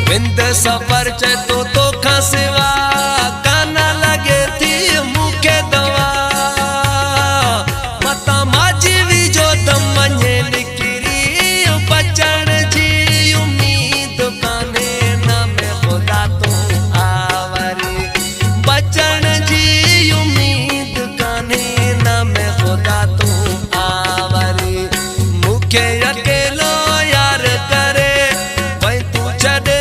विंद सफर चे तो खसवा काना लगे थी मुखे दवा मता माजी भी जो दम मने निकरी बचन जी उम्मीद काने ना में खुदा तो आवरी बचन जी उम्मीद काने ना में खुदा तो आवरी मुखे अकेलो यार करे भाई तू छड़े